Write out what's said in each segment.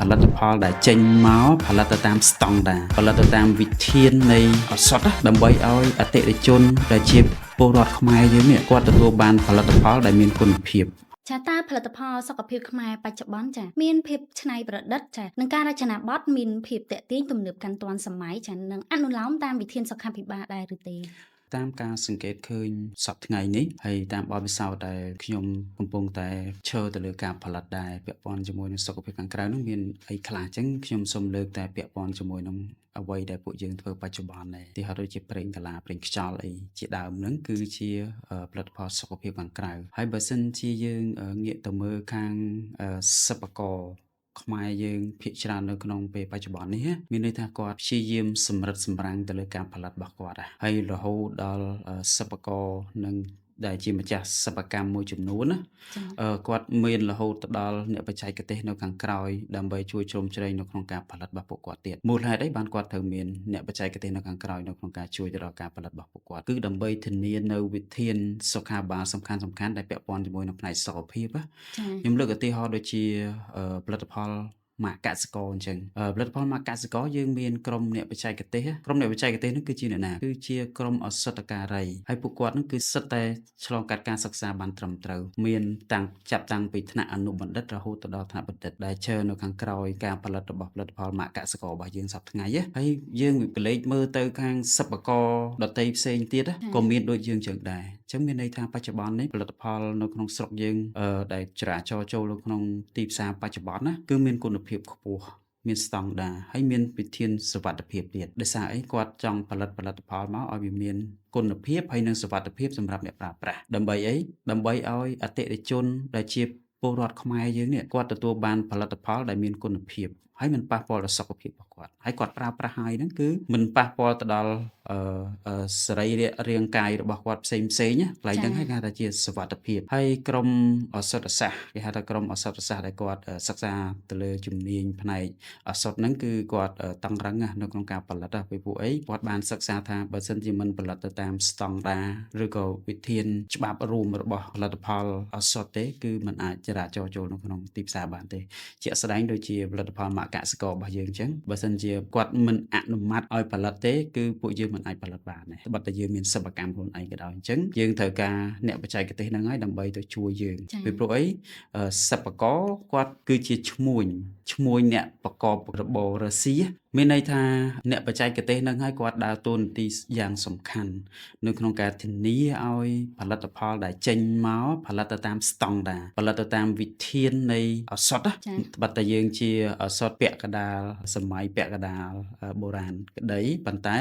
ផលិតផលដែលចេញមកផលិតតាមស្តង់ដារផលិតតាមវិធាននៃឱសថដើម្បីឲ្យអតិថិជនដែលជាពលរដ្ឋខ្មែរយើងនេះគាត់ទទួលបានផលិតផលដែលមានគុណភាពចាតើផលិតផលសុខភាពខ្មែរបច្ចុប្បន្នចាមានភាពច្នៃប្រឌិតចានិងការរចនាបថមានភាពទាក់ទាញទំនើបកាន់ទាន់សម័យចានិងអនុលោមតាមវិធានសុខាភិបាលដែរឬទេតាមការសង្កេតឃើញសប្តាហ៍ថ្ងៃនេះហើយតាមបទពិសោធន៍ដែលខ្ញុំកំពុងតែឈរទៅលើការផលិតដែរពាក់ព័ន្ធជាមួយនឹងសុខភាពខាងក្រៅនោះមានអីខ្លះអញ្ចឹងខ្ញុំសូមលើកតែពាក់ព័ន្ធជាមួយនឹងអ្វីដែលពួកយើងធ្វើបច្ចុប្បន្ននេះទីហោដូចជាប្រេងកាឡាប្រេងខ្យល់អីជាដើមហ្នឹងគឺជាផលិតផលសុខភាពខាងក្រៅហើយបើសិនជាយើងងាកទៅមើលខាងសិប្បករខ្មែរយើងភាគច្រើននៅក្នុងពេលបច្ចុប្បន្ននេះមានន័យថាគាត់ព្យាយាមសម្រិតសម្រាំងទៅលើការផលិតរបស់គាត់ហើយរហូតដល់សិប្បករនិងដែលជាម្ចាស់សិប្បកម្មមួយចំនួនណាគាត់មានរហូតទៅដល់អ្នកបច្ចេកទេសនៅខាងក្រោយដើម្បីជួយជ្រោមជ្រែងនៅក្នុងការផលិតរបស់ពួកគាត់ទៀតមូលហេតុអីបានគាត់ត្រូវមានអ្នកបច្ចេកទេសនៅខាងក្រោយនៅក្នុងការជួយទៅដល់ការផលិតរបស់ពួកគាត់គឺដើម្បីធានានៅវិធានសុខាភិបាលសំខាន់ដែលពាក់ព័ន្ធជាមួយនឹងផ្នែកសុខភាពខ្ញុំលើកឧទាហរណ៍ដូចជាផលិតផលម៉ាកកសិករអញ្ចឹងផលិតផលម៉ាកកសិករយើងមានក្រុមអ្នកបច្ចេកទេសនោះគឺជាអ្នកណាគឺជាក្រុមឱសថការីហើយពួកគាត់នោះគឺសិតតែឆ្លងកាត់ការសិក្សាបានត្រឹមត្រូវមានចាប់តាំងពីថ្នាក់អនុបណ្ឌិតរហូតទៅដល់ថ្នាក់បណ្ឌិតដែលឈរនៅខាងក្រោយការផលិតរបស់ផលិតផលម៉ាកកសិកររបស់យើងសប្តាហ៍ថ្ងៃហើយយើងវិប្លែកមើលទៅខាងសិប្បករដទៃផ្សេងទៀតក៏មានដូចយើងចឹងដែរអញ្ចឹងមានន័យថាបច្ចុប្បន្ននេះផលិតផលនៅក្នុងស្រុកយើងដែលចរាចរចូលនៅក្នុងទីផ្សារបច្ចុប្បន្នណាគឺមានគុណភាពខ្ពស់មានស្តង់ដារហើយមានវិធានសុវត្ថិភាពទៀតដោយសារអីគាត់ចង់ផលិតផលមកឲ្យវាមានគុណភាពហើយនិងសុវត្ថិភាពសម្រាប់អ្នកប្រើប្រាស់ដើម្បីអីដើម្បីឲ្យអតិថិជនដែលជាពលរដ្ឋខ្មែរយើងនេះគាត់ទទួលបានផលិតផលដែលមានគុណភាពហើយមិនប៉ះពាល់ដល់សុខភាពរបស់គាត់ហើយគាត់ប្រើប្រាស់ហើយហ្នឹងគឺមិនប៉ះពាល់ទៅដល់សរីរាង្គកាយរបស់គាត់ផ្សេងកន្លែងហ្នឹងគេហៅថាជាសុវត្ថិភាពហើយក្រុមឱសថសាស្ត្រគេហៅថាក្រុមឱសថសាស្ត្រដែលគាត់សិក្សាទៅលើជំនាញផ្នែកឱសថហ្នឹងគឺគាត់តឹងរឹងនៅក្នុងការផលិតពីពួកអីគាត់បានសិក្សាថាបើសិនជាមិនផលិតទៅតាមស្តង់ដារឬក៏វិធានច្បាប់រួមរបស់ផលិតផលឱសថទេគឺมันអាចចរាចរចូលនៅក្នុងទីផ្សារបានទេជាក់ស្ដែងដូចជាផលិតផលម៉ាកកសិកររបស់យើងអញ្ចឹងបើសិនជាគាត់មិនអនុម័តឲ្យផលិតទេគឺពួកយើងមិនអាចផលិតបានទេបើតែយើងមានសិប្បកម្មខ្លួនឯងក៏ដោយអញ្ចឹងយើងត្រូវការអ្នកបច្ចេកទេសហ្នឹងហើយដើម្បីទៅជួយយើងពីព្រោះអីសិប្បករគាត់គឺជាឈ្មួញអ្នកប្រកបរបររស៊ីមានន័យថាអ្នកបច្ចេកទេសហ្នឹងហើយគាត់ដើរតួនាទីយ៉ាងសំខាន់នៅក្នុងការធានាឲ្យផលិតផលដែលចេញមកផលិតទៅតាមស្តង់ដារផលិតទៅតាមវិធាននៃឱសថបើតែយើងជាឱសថពាក់កណ្ដាលសម័យពាក់កណ្ដាលបុរាណក្តីប៉ុន្តែ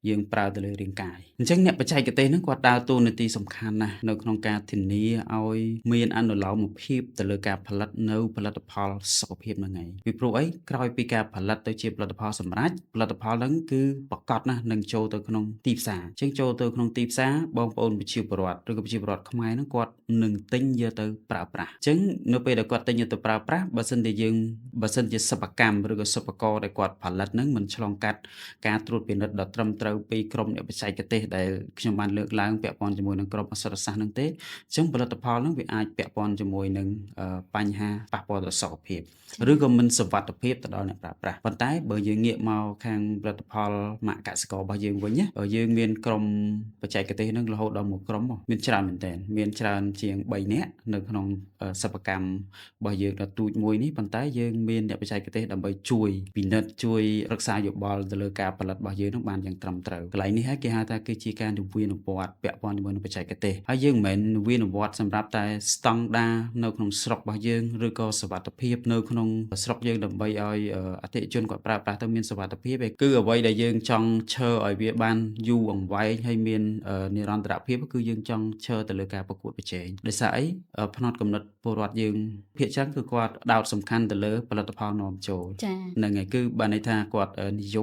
យើងប្រើទៅលើរាងកាយអញ្ចឹងអ្នកបច្ចេកទេសហ្នឹងគាត់ដើរតួនាទីសំខាន់ណាស់នៅក្នុងការធានាឲ្យមានអនុលោមភាពទៅលើការផលិតនៅផលិតផលសុខភាពហ្នឹងឯងពីព្រោះអីក្រោយពីការផលិតទៅជាផលិតផលសម្រាប់ផលិតផលហ្នឹងគឺប្រកបណាស់នឹងចូលទៅក្នុងទីផ្សារអញ្ចឹងចូលទៅក្នុងទីផ្សារបងប្អូនប្រជាពលរដ្ឋឬក៏ប្រជាពលរដ្ឋខ្មែរហ្នឹងគាត់នឹងទិញយកទៅប្រើប្រាស់អញ្ចឹងនៅពេលដែលគាត់ទិញយកទៅប្រើប្រាស់បើសិនជាសិប្បកម្មឬក៏សិប្បករដែលគាត់ផលិតហ្នឹងមិនឆ្លងកាត់ការត្រួតពិនិត្យដ៏ត្រឹមត្រូវពីក្រុមអ្នកបច្ចេកទេសដែលខ្ញុំបានលើកឡើងពាក់ព័ន្ធជាមួយនឹងក្រុមឱសថសាស្ត្រហ្នឹងទេអញ្ចឹងផលិតផលហ្នឹងវាអាចពាក់ព័ន្ធជាមួយនឹងបញ្ហាប៉ះពាល់ដល់សុខភាពឬក៏មិនសុវត្ថិភាពទៅដល់អ្នកប្រើប្រាស់ប៉ុន្តែបើយើងងាកមកខាងផលិតផលម៉ាកកសិកររបស់យើងវិញយើងមានក្រុមបច្ចេកទេសហ្នឹងរហូតដល់មួយក្រុមមានច្រើនមែនទែនមានច្រើនជាង3នាក់នៅក្នុងសិប្បកម្មរបស់យើងដ៏ទូចមួយនេះប៉ុន្តែយើងមានអ្នកបច្ចេកទេសដើម្បីជួយពិនិត្យជួយរក្សាយោបល់ទៅលើការផលិតរបស់យើងនឹងបានយ៉ាងត្រឹមត្រូវកន្លែងនេះហើយគេហៅថាគឺជាការនិវានុវត្តន៍ពាក់ព័ន្ធជាមួយនឹងបច្ចេកទេសហើយយើងមិនមែននិវានុវត្តន៍សម្រាប់តែស្តង់ដារនៅក្នុងស្រុករបស់យើងឬក៏សុវត្ថិភាពនៅក្នុងស្រុកយើងដើម្បីឲ្យអតិថិជនគាត់ប្រើប្រាស់ទៅមានសុវត្ថិភាពគឺអ្វីដែលយើងចង់ឈរឲ្យវាបានយូរអង្វែងហើយមាននិរន្តរភាពគឺយើងចង់ឈរទៅលើការប្រកួតប្រជែងដោយសារអីផ្នត់គំនិតពលរដ្ឋយើងភាគច្រើនគឺគាត់ដោតសំខាន់ទៅលើផលិតផលនាំចូលហ្នឹងហើយគឺបានន័យថាគាត់និយ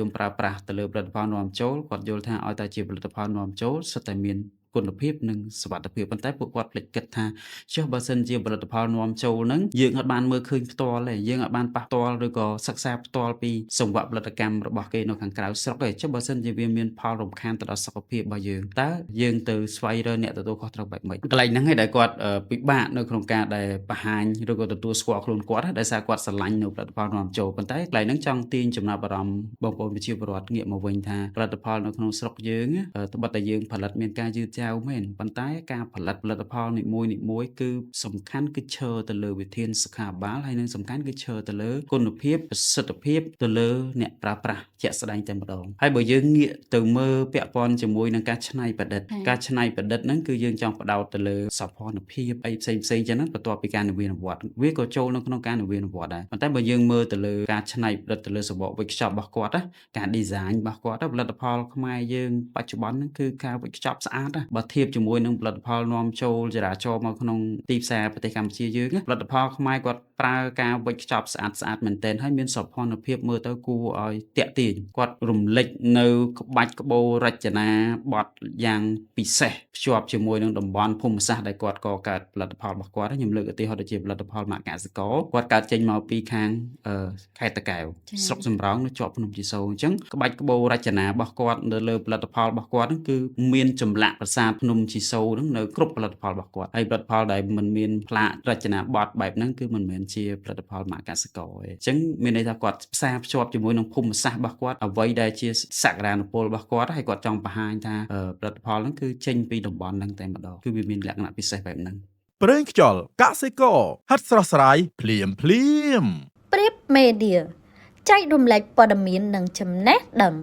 មប្រើប្រាស់ទៅលើផលិតផលនាំចូលគាត់យល់ថាឲ្យតែជាផលិតផលនាំចូលសុទ្ធតែមាន គុណភាពនិងសុវត្ថិភាពប៉ុន្តែពួកគាត់ភ្លេចគិតថាចុះបើសិនជាផលិតផលនាំចូលហ្នឹងយើងអត់បានមើលឃើញផ្ទាល់ទេយើងអត់បានប៉ះផ្ទាល់ឬក៏សិក្សាផ្ទាល់ពីសង្វាក់ផលិតកម្មរបស់គេនៅខាងក្រៅស្រុកទេចុះបើសិនជាវាមានផលរំខានទៅដល់សុខភាពរបស់យើងតើយើងទៅស្វែងរកអ្នកទទួលខុសត្រូវបែបម៉េចកន្លែងហ្នឹងឯងដែលគាត់ពិបាកនៅក្នុងការដែលបង្ហាញឬក៏ទទួលស្គាល់ខ្លួនគាត់ដោយសារគាត់ស្រឡាញ់នៅផលិតផលនាំចូលប៉ុន្តែកន្លែងហ្នឹងចង់ទាញចំណាប់អារម្មណ៍បងប្អូនប្រជាពលរដ្ឋងាកមកវិញថាផលិតផលនៅក្នុងស្រុកយើងត្បិតតែយើងផលិតមានការយឺតយ៉ាវមែនប៉ុន្តែការផលិតផលិតផលនីមួយៗគឺសំខាន់គឺឈរទៅលើវិធានសុខាភិបាលហើយនិងសំខាន់គឺឈរទៅលើគុណភាពប្រសិទ្ធភាពទៅលើអ្នកប្រើប្រាស់ជាក់ស្ដែងតែម្ដងហើយបើយើងងាកទៅមើលពាក់ព័ន្ធជាមួយនឹងការច្នៃប្រឌិតការច្នៃប្រឌិតហ្នឹងគឺយើងចង់ផ្ដោតទៅលើសោភ័ណភាពអីផ្សេងៗចឹងហ្នឹងបន្ទាប់ពីការនវានុវត្តន៍វាក៏ចូលនៅក្នុងការនវានុវត្តន៍ដែរប៉ុន្តែបើយើងមើលទៅលើការច្នៃប្រឌិតទៅលើសម្បកវេចខ្ចប់របស់គាត់ណាការ design របស់គាត់ផលិតផលខ្មែរយើងបច្ចុប្បន្នហ្នឹងគឺការវេចខ្ចប់ស្អាតណាបើធៀបជាមួយនឹងផលិតផលនាំចូលចរាចរណ៍មកក្នុងទីផ្សារប្រទេសកម្ពុជាយើងផលិតផលខ្មែរគាត់ប្រើការវេចខ្ចប់ស្អាតមែនទែនហើយមានសោភ័ណភាពមើលទៅគួរឲ្យទាក់ទាញគាត់រំលេចនៅក្បាច់ក្បូររចនាបថយ៉ាងពិសេសភ្ជាប់ជាមួយនឹងតំបន់ភូមិសាស្ត្រដែលគាត់កកើតផលិតផលរបស់គាត់ខ្ញុំលើកឧទាហរណ៍ដូចជាផលិតផលម៉ាកកសិករគាត់កើតចេញមកពីខាងខេត្តតាកែវស្រុកសំរោងនៅជាប់ភ្នំជីសូរអញ្ចឹងក្បាច់ក្បូររចនារបស់គាត់នៅលើផលិតផលរបស់គាត់ហ្នឹងគឺមានចម្លាក់ប្រាសាទភ្នំជីសូរហ្នឹងនៅគ្រប់ផលិតផលរបស់គាត់ហើយផលិតផលដែលមិនមានផ្លាករចនាបថបែបហ្នឹងគឺមិនមែនជាផលិតផលម៉ាកកសិករទេអញ្ចឹងមានន័យថាគាត់ផ្សារភ្ជាប់ជាមួយនឹងភូមិសាស្ត្ររបស់គាត់អ្វីដែលជាសក្តានុពលរបស់គាត់ហើយគាត់ចង់បង្ហាញថាផលិតផលហ្នឹងគឺចេញពីតំបន់ហ្នឹងតែម្ដងគឺវាមានលក្ខណៈពិសេសបែបហ្នឹងប្រេងខ្យល់កសិករហាត់ស្រស់ស្រាយភ្លាមព្រៀបមេឌៀចែករំលែកព័ត៌មាននិងចំណេះដឹង